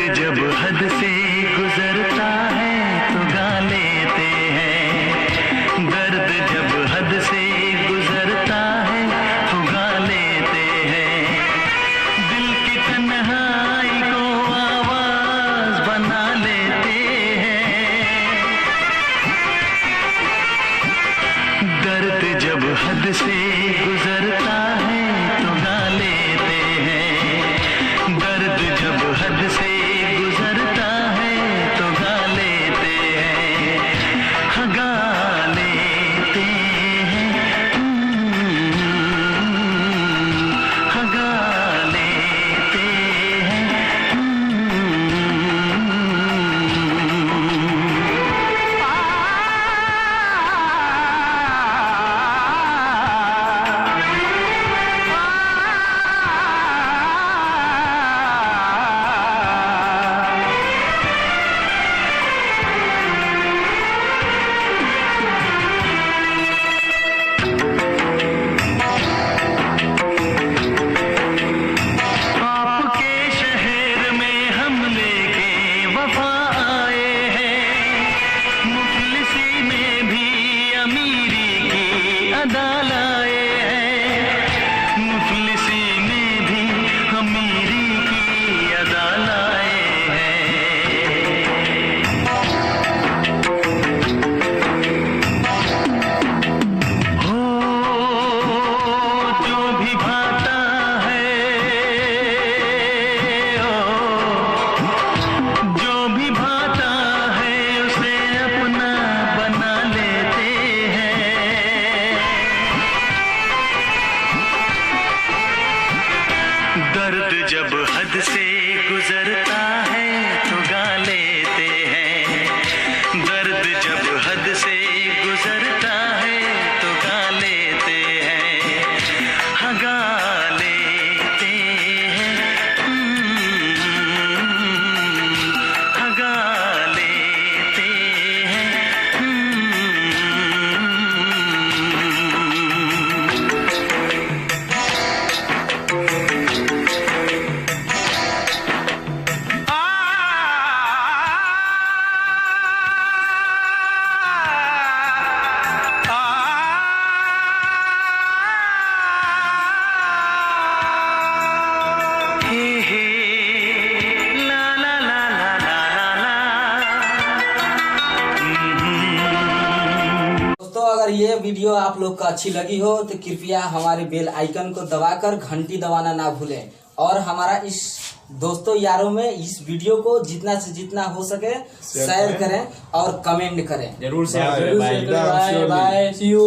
जब हद से गुजरता है तो गा लेते हैं। दर्द जब हद से गुजरता है तो गा लेते हैं। दिल की तन्हाई को आवाज बना लेते हैं। दर्द जब हद से गुजरता है तो गा लेते हैं। दर्द जब हद से गुजरता है तो गा लेते हैं। हाँ गा लेते हैं। हाँ गा लेते हैं। अदा लाए हैं मुफलिसी में भी अमीरी की अदा लाए हैं। हो जो भी भाता है, जो भी भाता है उसे अपना बना लेते हैं। दर्द जब हद से गुजरता है तो गा लेते हैं। दर्द जब हद से गुजरता है तो गा लेते हैं। हाँ गा लेते हैं। हाँ गा लेते हैं। दोस्तों, अगर ये वीडियो आप लोग को अच्छी लगी हो तो कृपया हमारे बेल आइकन को दबाकर घंटी दबाना ना भूलें और हमारा इस दोस्तों यारों में इस वीडियो को जितना से जितना हो सके शेयर करें और कमेंट करें। जरूर share bye bye, see you.